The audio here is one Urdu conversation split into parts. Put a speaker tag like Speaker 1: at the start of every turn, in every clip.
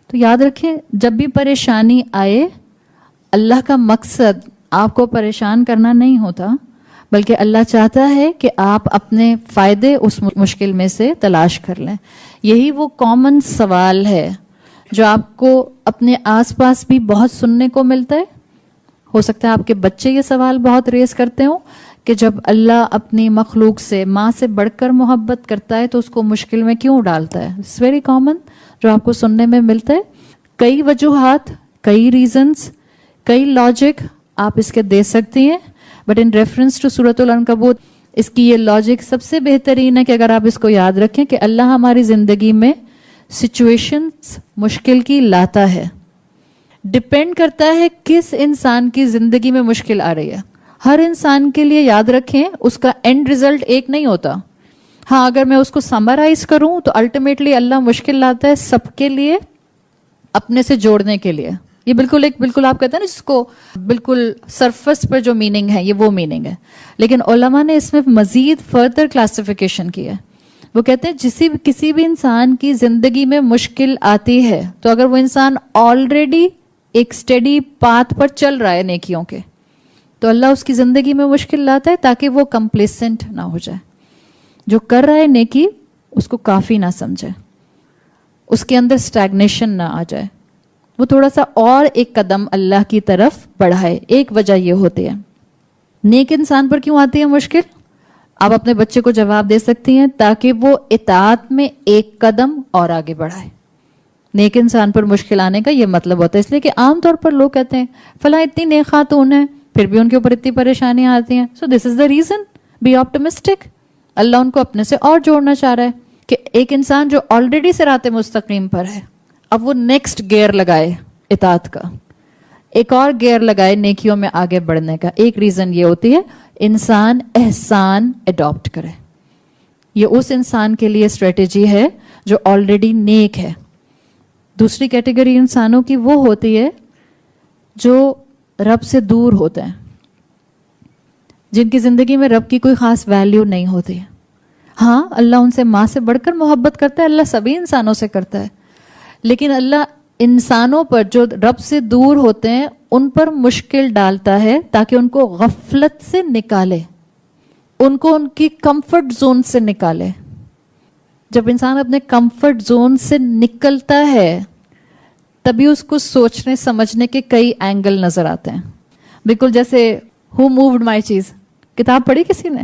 Speaker 1: تو یاد رکھیں جب بھی پریشانی آئے اللہ کا مقصد آپ کو پریشان کرنا نہیں ہوتا، بلکہ اللہ چاہتا ہے کہ آپ اپنے فائدے اس مشکل میں سے تلاش کر لیں. یہی وہ کامن سوال ہے جو آپ کو اپنے آس پاس بھی بہت سننے کو ملتا ہے. ہو سکتا ہے آپ کے بچے یہ سوال بہت ریز کرتے ہوں کہ جب اللہ اپنی مخلوق سے ماں سے بڑھ کر محبت کرتا ہے تو اس کو مشکل میں کیوں ڈالتا ہے. اٹس ویری کامن جو آپ کو سننے میں ملتا ہے. کئی وجوہات، کئی ریزنز، کئی لاجک آپ اس کے دے سکتی ہیں، بٹ ان ریفرنس ٹو سورۃ العنکبوت اس کی یہ لاجک سب سے بہترین ہے کہ اگر آپ اس کو یاد رکھیں کہ اللہ ہماری زندگی میں سچویشنز مشکل کی لاتا ہے. ڈپینڈ کرتا ہے کس انسان کی زندگی میں مشکل آ رہی ہے. ہر انسان کے لیے یاد رکھیں اس کا اینڈ ریزلٹ ایک نہیں ہوتا. ہاں اگر میں اس کو سمرائز کروں تو الٹیمیٹلی اللہ مشکل لاتا ہے سب کے لیے اپنے سے جوڑنے کے لیے. یہ بالکل آپ کہتے ہیں نا جس کو بالکل سرفس پر جو میننگ ہے یہ وہ میننگ ہے. لیکن علماء نے اس میں مزید فردر کلاسیفیکیشن کی ہے. وہ کہتے ہیں کسی بھی انسان کی زندگی میں مشکل آتی ہے تو اگر وہ انسان آلریڈی ایک اسٹڈی پاتھ پر چل رہا ہے نیکیوں کے تو اللہ اس کی زندگی میں مشکل لاتا ہے تاکہ وہ کمپلیسنٹ نہ ہو جائے. جو کر رہا ہے نیکی اس کو کافی نہ سمجھے، اس کے اندر اسٹیگنیشن نہ آ جائے، وہ تھوڑا سا اور ایک قدم اللہ کی طرف بڑھائے. ایک وجہ یہ ہوتی ہے. نیک انسان پر کیوں آتی ہے مشکل؟ آپ اپنے بچے کو جواب دے سکتی ہیں تاکہ وہ اطاعت میں ایک قدم اور آگے بڑھائے. نیک انسان پر مشکل آنے کا یہ مطلب ہوتا ہے، اس لیے کہ عام طور پر لوگ کہتے ہیں فلاں اتنی نیک خاتون ہے پھر بھی ان کے اوپر اتنی پریشانیاں آتی ہیں. سو دس از دا ریزن، بی آپٹمسٹک. اللہ ان کو اپنے سے اور جوڑنا چاہ رہا ہے کہ ایک انسان جو آلریڈی صراط مستقیم پر ہے اب وہ نیکسٹ گیئر لگائے اطاعت کا، ایک اور گیئر لگائے نیکیوں میں آگے بڑھنے کا. ایک ریزن یہ ہوتی ہے انسان احسان اڈاپٹ کرے. یہ اس انسان کے لیے اسٹریٹجی ہے جو آلریڈی نیک ہے. دوسری کیٹیگری انسانوں کی وہ ہوتی ہے جو رب سے دور ہوتے ہیں، جن کی زندگی میں رب کی کوئی خاص ویلیو نہیں ہوتی ہے. ہاں اللہ ان سے ماں سے بڑھ کر محبت کرتا ہے، اللہ سبھی انسانوں سے کرتا ہے، لیکن اللہ انسانوں پر جو رب سے دور ہوتے ہیں ان پر مشکل ڈالتا ہے تاکہ ان کو غفلت سے نکالے، ان کو ان کی کمفرٹ زون سے نکالے. جب انسان اپنے کمفرٹ زون سے نکلتا ہے تبھی اس کو سوچنے سمجھنے کے کئی اینگل نظر آتے ہیں. بالکل جیسے ہو مووڈ مائی چیز کتاب پڑھی کسی نے؟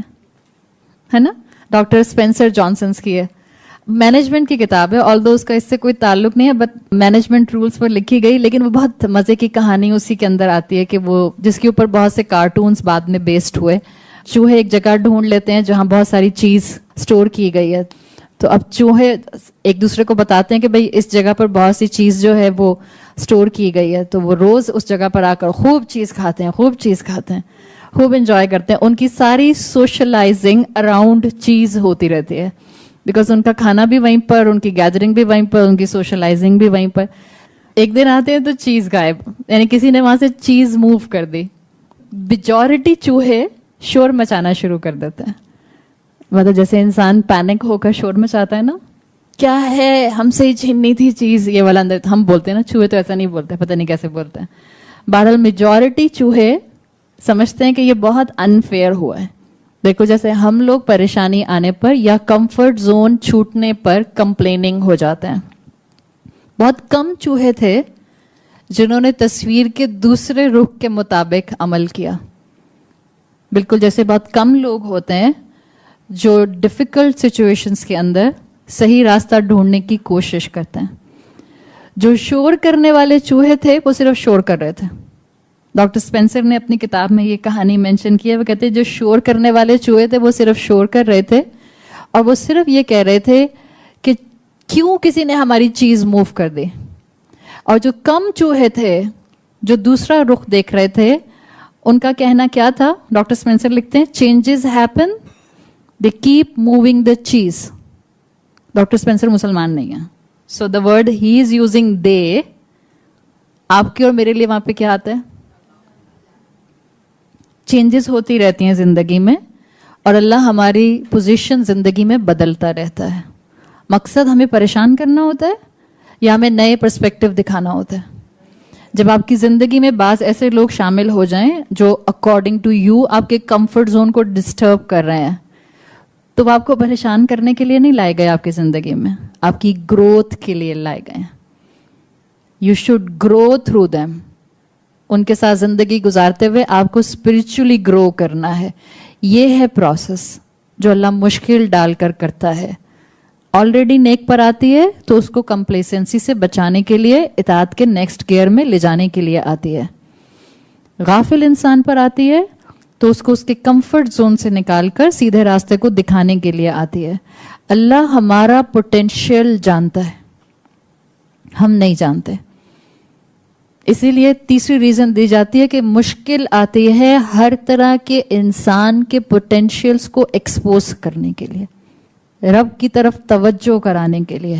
Speaker 1: ہے نا، ڈاکٹر اسپینسر جانسنس کی ہے. مینجمنٹ کی کتاب ہے، آلدو اس کا اس سے کوئی تعلق نہیں ہے، بٹ مینجمنٹ رولز پر لکھی گئی. لیکن وہ بہت مزے کی کہانی اسی کے اندر آتی ہے کہ وہ جس کے اوپر بہت سے کارٹونز بعد میں بیسڈ ہوئے. چوہے ایک جگہ ڈھونڈ لیتے ہیں جہاں بہت ساری چیز سٹور کی گئی ہے. تو اب چوہے ایک دوسرے کو بتاتے ہیں کہ بھئی اس جگہ پر بہت سی چیز جو ہے وہ سٹور کی گئی ہے. تو وہ روز اس جگہ پر آ کر خوب چیز کھاتے ہیں، خوب انجوائے کرتے ہیں. ان کی ساری سوشلائزنگ اراؤنڈ چیز ہوتی رہتی ہے، بیکاز ان کا کھانا بھی وہیں پر، ان کی گیدرنگ بھی وہیں پر، ان کی سوشلائزنگ بھی وہیں پر. ایک دن آتے ہیں تو چیز غائب، یعنی کسی نے وہاں سے چیز موو کر دی. میجورٹی چوہے شور مچانا شروع کر دیتے ہیں. مطلب جیسے انسان پینک ہو کر شور مچاتا ہے نا، کیا ہے ہم سے ہی چھیننی تھی چیز، یہ والا اندر. ہم بولتے ہیں نا، چوہے تو ایسا نہیں بولتے، پتہ نہیں کیسے بولتے ہیں. بہرحال میجورٹی چوہے سمجھتے ہیں کہ یہ بہت انفیئر ہوا ہے. دیکھو جیسے ہم لوگ پریشانی آنے پر یا کمفرٹ زون چھوٹنے پر کمپلیننگ ہو جاتے ہیں. بہت کم چوہے تھے جنہوں نے تصویر کے دوسرے رخ کے مطابق عمل کیا. بالکل جیسے بہت کم لوگ ہوتے ہیں جو ڈیفیکلٹ سچویشنز کے اندر صحیح راستہ ڈھونڈنے کی کوشش کرتے ہیں. جو شور کرنے والے چوہے تھے وہ صرف شور کر رہے تھے. ڈاکٹر اسپینسر نے اپنی کتاب میں یہ کہانی مینشن کی ہے. وہ کہتے ہیں جو شور کرنے والے چوہے تھے وہ صرف شور کر رہے تھے اور وہ صرف یہ کہہ رہے تھے کہ کیوں کسی نے ہماری چیز موو کر دی. اور جو کم چوہے تھے جو دوسرا رخ دیکھ رہے تھے ان کا کہنا کیا تھا؟ ڈاکٹر اسپینسر لکھتے ہیں changes happen they keep moving the cheese. Doctor Spencer مسلمان نہیں ہیں، سو the word he is using they. آپ کے اور میرے لیے وہاں پہ کیا آتا ہے؟ چینجز ہوتی رہتی ہیں زندگی میں اور اللہ ہماری پوزیشن زندگی میں بدلتا رہتا ہے. مقصد ہمیں پریشان کرنا ہوتا ہے یا ہمیں نئے پرسپیکٹو دکھانا ہوتا ہے؟ جب آپ کی زندگی میں بعض ایسے لوگ شامل ہو جائیں جو اکارڈنگ ٹو یو آپ کے کمفرٹ زون کو ڈسٹرب کر رہے ہیں، تو وہ آپ کو پریشان کرنے کے لیے نہیں لائے گئے آپ کی زندگی میں، آپ کی گروتھ کے لیے لائے گئے ہیں. You should grow through them. ان کے ساتھ زندگی گزارتے ہوئے آپ کو اسپرچولی گرو کرنا ہے. یہ ہے پروسیس جو اللہ مشکل ڈال کر کرتا ہے. آلریڈی نیک پر آتی ہے تو اس کو کمپلیسنسی سے بچانے کے لیے اطاعت کے نیکسٹ گیئر میں لے جانے کے لیے آتی ہے. غافل انسان پر آتی ہے تو اس کو اس کے کمفرٹ زون سے نکال کر سیدھے راستے کو دکھانے کے لیے آتی ہے. اللہ ہمارا پوٹینشیل جانتا ہے، ہم نہیں جانتے. اسی لیے تیسری ریزن دی جاتی ہے کہ مشکل آتی ہے ہر طرح کے انسان کے پوٹینشیلز کو ایکسپوز کرنے کے لیے، رب کی طرف توجہ کرانے کے لیے.